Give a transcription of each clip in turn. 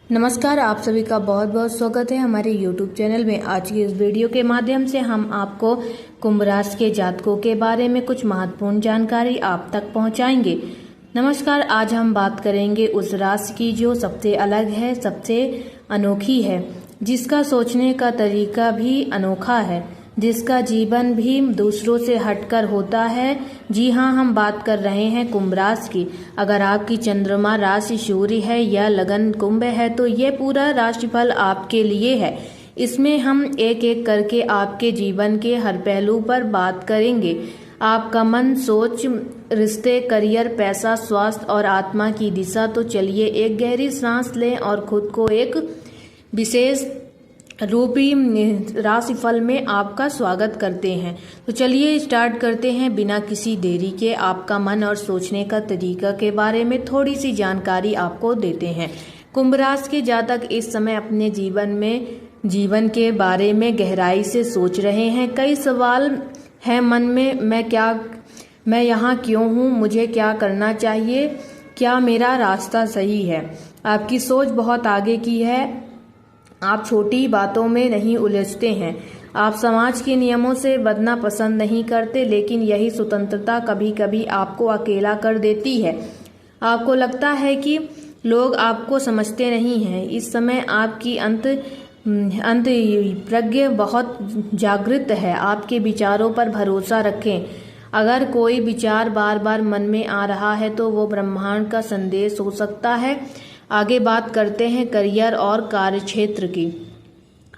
नमस्कार, आप सभी का बहुत बहुत स्वागत है हमारे YouTube चैनल में। आज की इस वीडियो के माध्यम से हम आपको कुंभ राशि के जातकों के बारे में कुछ महत्वपूर्ण जानकारी आप तक पहुंचाएंगे। नमस्कार, आज हम बात करेंगे उस राशि की जो सबसे अलग है, सबसे अनोखी है, जिसका सोचने का तरीका भी अनोखा है, जिसका जीवन भी दूसरों से हटकर होता है। जी हाँ, हम बात कर रहे हैं कुंभ राशि की। अगर आपकी चंद्रमा राशि सूर्य है या लगन कुंभ है तो ये पूरा राशिफल आपके लिए है। इसमें हम एक एक करके आपके जीवन के हर पहलू पर बात करेंगे। आपका मन, सोच, रिश्ते, करियर, पैसा, स्वास्थ्य और आत्मा की दिशा। तो चलिए एक गहरी सांस लें और खुद को एक विशेष रूपी राशिफल में आपका स्वागत करते हैं। तो चलिए स्टार्ट करते हैं बिना किसी देरी के। आपका मन और सोचने का तरीका के बारे में थोड़ी सी जानकारी आपको देते हैं। कुंभ राशि के जातक इस समय अपने जीवन के बारे में गहराई से सोच रहे हैं। कई सवाल हैं मन में। मैं यहाँ क्यों हूँ? मुझे क्या करना चाहिए? क्या मेरा रास्ता सही है? आपकी सोच बहुत आगे की है। आप छोटी बातों में नहीं उलझते हैं। आप समाज के नियमों से बंधना पसंद नहीं करते, लेकिन यही स्वतंत्रता कभी कभी आपको अकेला कर देती है। आपको लगता है कि लोग आपको समझते नहीं हैं। इस समय आपकी अंत प्रज्ञा बहुत जागृत है। आपके विचारों पर भरोसा रखें। अगर कोई विचार बार बार मन में आ रहा है तो वो ब्रह्मांड का संदेश हो सकता है। आगे बात करते हैं करियर और कार्यक्षेत्र की।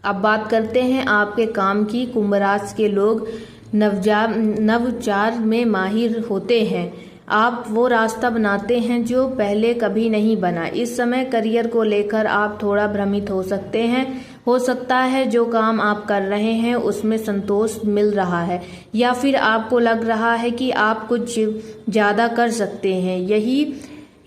अब बात करते हैं आपके काम की। कुंभ राशि के लोग नवचार में माहिर होते हैं। आप वो रास्ता बनाते हैं जो पहले कभी नहीं बना। इस समय करियर को लेकर आप थोड़ा भ्रमित हो सकते हैं। हो सकता है जो काम आप कर रहे हैं उसमें संतोष मिल रहा है, या फिर आपको लग रहा है कि आप कुछ ज़्यादा कर सकते हैं।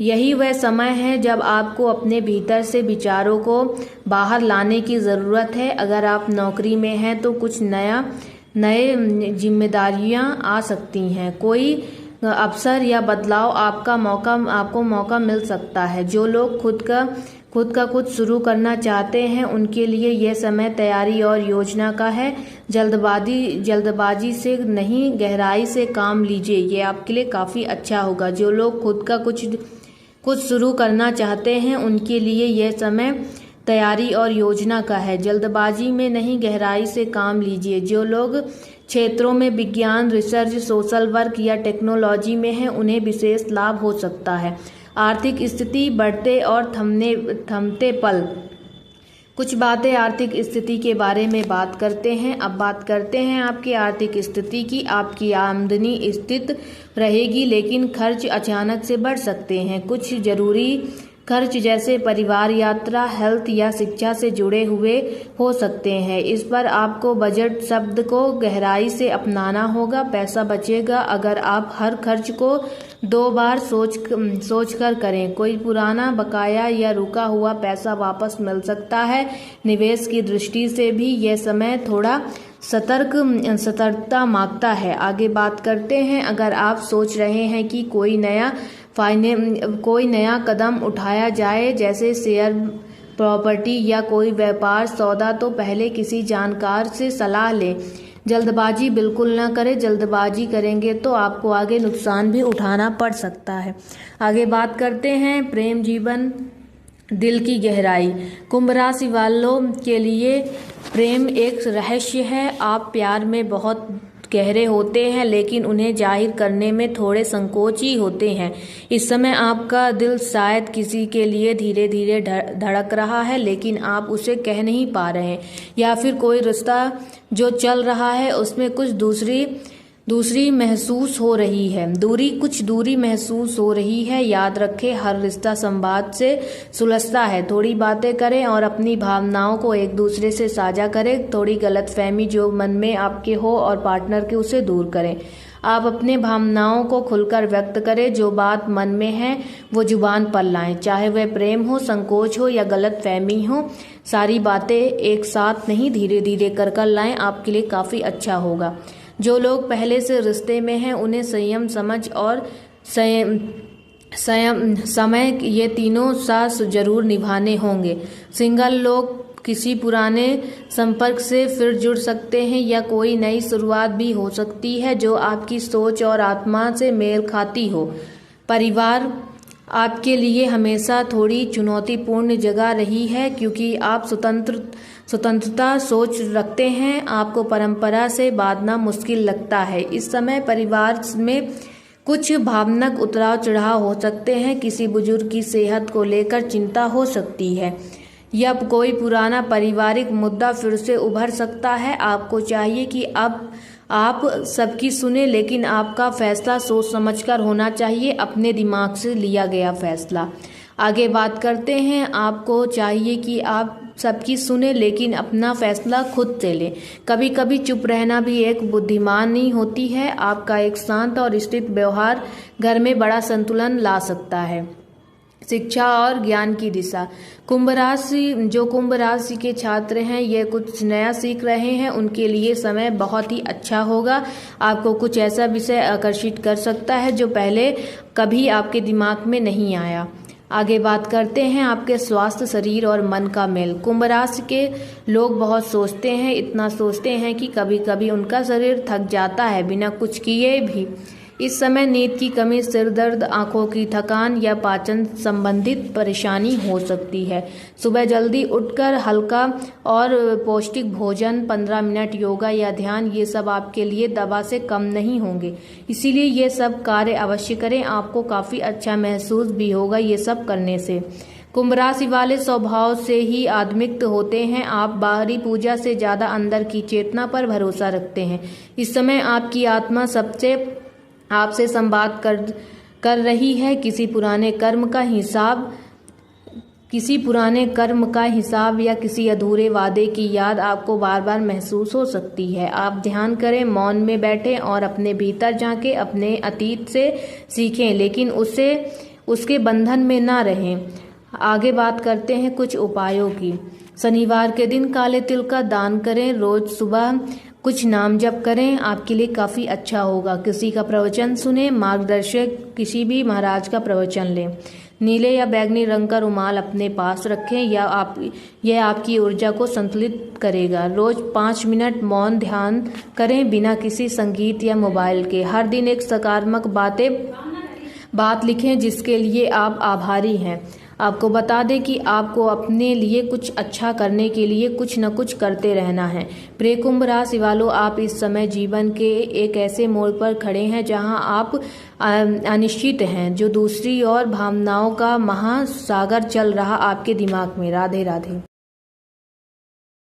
यही वह समय है जब आपको अपने भीतर से विचारों को बाहर लाने की ज़रूरत है। अगर आप नौकरी में हैं तो कुछ नए जिम्मेदारियां आ सकती हैं। कोई अवसर या बदलाव आपको मौका मिल सकता है। जो लोग खुद का कुछ शुरू करना चाहते हैं उनके लिए यह समय तैयारी और योजना का है। जल्दबाजी से नहीं, गहराई से काम लीजिए, ये आपके लिए काफ़ी अच्छा होगा। जो लोग खुद का कुछ शुरू करना चाहते हैं उनके लिए यह समय तैयारी और योजना का है। जल्दबाजी में नहीं, गहराई से काम लीजिए। जो लोग क्षेत्रों में विज्ञान, रिसर्च, सोशल वर्क या टेक्नोलॉजी में हैं उन्हें विशेष लाभ हो सकता है। आर्थिक स्थिति बढ़ते और थमते पल। कुछ बातें आर्थिक स्थिति के बारे में बात करते हैं। अब बात करते हैं आपकी आर्थिक स्थिति की। आपकी आमदनी स्थिर रहेगी, लेकिन खर्च अचानक से बढ़ सकते हैं। कुछ जरूरी खर्च जैसे परिवार, यात्रा, हेल्थ या शिक्षा से जुड़े हुए हो सकते हैं। इस पर आपको बजट शब्द को गहराई से अपनाना होगा। पैसा बचेगा अगर आप हर खर्च को 2 बार सोच कर करें। कोई पुराना बकाया या रुका हुआ पैसा वापस मिल सकता है। निवेश की दृष्टि से भी यह समय थोड़ा सतर्कता मांगता है। आगे बात करते हैं अगर आप सोच रहे हैं कि कोई नया कदम उठाया जाए, जैसे शेयर, प्रॉपर्टी या कोई व्यापार सौदा, तो पहले किसी जानकार से सलाह लें। जल्दबाजी बिल्कुल न करें। जल्दबाजी करेंगे तो आपको आगे नुकसान भी उठाना पड़ सकता है। आगे बात करते हैं प्रेम जीवन, दिल की गहराई। कुंभ राशि वालों के लिए प्रेम एक रहस्य है। आप प्यार में बहुत गहरे होते हैं, लेकिन उन्हें जाहिर करने में थोड़े संकोची होते हैं। इस समय आपका दिल शायद किसी के लिए धीरे धीरे धड़क रहा है, लेकिन आप उसे कह नहीं पा रहे हैं। या फिर कोई रिश्ता जो चल रहा है उसमें कुछ दूरी महसूस हो रही है। याद रखें, हर रिश्ता संवाद से सुलझता है। थोड़ी बातें करें और अपनी भावनाओं को एक दूसरे से साझा करें। थोड़ी गलतफहमी जो मन में आपके हो और पार्टनर के, उसे दूर करें। आप अपने भावनाओं को खुलकर व्यक्त करें। जो बात मन में है वो जुबान पर लाएं, चाहे वह प्रेम हो, संकोच हो या गलतफहमी हो। सारी बातें एक साथ नहीं, धीरे धीरे कर लाएं, आपके लिए काफ़ी अच्छा होगा। जो लोग पहले से रिश्ते में हैं उन्हें संयम, समझ और समय ये तीनों साथ जरूर निभाने होंगे। सिंगल लोग किसी पुराने संपर्क से फिर जुड़ सकते हैं या कोई नई शुरुआत भी हो सकती है जो आपकी सोच और आत्मा से मेल खाती हो। परिवार आपके लिए हमेशा थोड़ी चुनौतीपूर्ण जगह रही है क्योंकि आप स्वतंत्रता सोच रखते हैं। आपको परंपरा से बांधना मुश्किल लगता है। इस समय परिवार में कुछ भावनात्मक उतराव चढ़ाव हो सकते हैं। किसी बुजुर्ग की सेहत को लेकर चिंता हो सकती है या कोई पुराना पारिवारिक मुद्दा फिर से उभर सकता है। आपको चाहिए कि अब आप सबकी सुने, लेकिन आपका फैसला सोच समझकर होना चाहिए, अपने दिमाग से लिया गया फैसला। आगे बात करते हैं। आपको चाहिए कि आप सबकी सुने लेकिन अपना फैसला खुद से लें। कभी कभी चुप रहना भी एक बुद्धिमानी होती है। आपका एक शांत और स्थिर व्यवहार घर में बड़ा संतुलन ला सकता है। शिक्षा और ज्ञान की दिशा। कुंभ राशि के छात्र हैं, ये कुछ नया सीख रहे हैं, उनके लिए समय बहुत ही अच्छा होगा। आपको कुछ ऐसा विषय आकर्षित कर सकता है जो पहले कभी आपके दिमाग में नहीं आया। आगे बात करते हैं आपके स्वास्थ्य, शरीर और मन का मेल। कुंभ राशि के लोग बहुत सोचते हैं, इतना सोचते हैं कि कभी कभी उनका शरीर थक जाता है बिना कुछ किए भी। इस समय नींद की कमी, सिर दर्द, आंखों की थकान या पाचन संबंधित परेशानी हो सकती है। सुबह जल्दी उठकर हल्का और पौष्टिक भोजन, 15 मिनट योगा या ध्यान, ये सब आपके लिए दवा से कम नहीं होंगे। इसीलिए ये सब कार्य अवश्य करें। आपको काफ़ी अच्छा महसूस भी होगा ये सब करने से। कुंभ राशि वाले स्वभाव से ही आध्यात्मिक होते हैं। आप बाहरी पूजा से ज़्यादा अंदर की चेतना पर भरोसा रखते हैं। इस समय आपकी आत्मा आपसे संवाद कर रही है। किसी पुराने कर्म का हिसाब या किसी अधूरे वादे की याद आपको बार बार महसूस हो सकती है। आप ध्यान करें, मौन में बैठें और अपने भीतर झांकें। अपने अतीत से सीखें लेकिन उसके बंधन में ना रहें। आगे बात करते हैं कुछ उपायों की। शनिवार के दिन काले तिल का दान करें। रोज सुबह कुछ नाम जप करें, आपके लिए काफ़ी अच्छा होगा। किसी का प्रवचन सुने, मार्गदर्शक किसी भी महाराज का प्रवचन लें। नीले या बैंगनी रंग का रुमाल अपने पास रखें यह आपकी ऊर्जा को संतुलित करेगा। रोज 5 मिनट मौन ध्यान करें बिना किसी संगीत या मोबाइल के। हर दिन एक सकारात्मक बात लिखें जिसके लिए आप आभारी हैं। आपको बता दें कि आपको अपने लिए कुछ अच्छा करने के लिए कुछ न कुछ करते रहना है। प्रिय कुंभ राशि वालों, आप इस समय जीवन के एक ऐसे मोड़ पर खड़े हैं जहां आप अनिश्चित हैं, जो दूसरी ओर भावनाओं का महासागर चल रहा आपके दिमाग में। राधे राधे।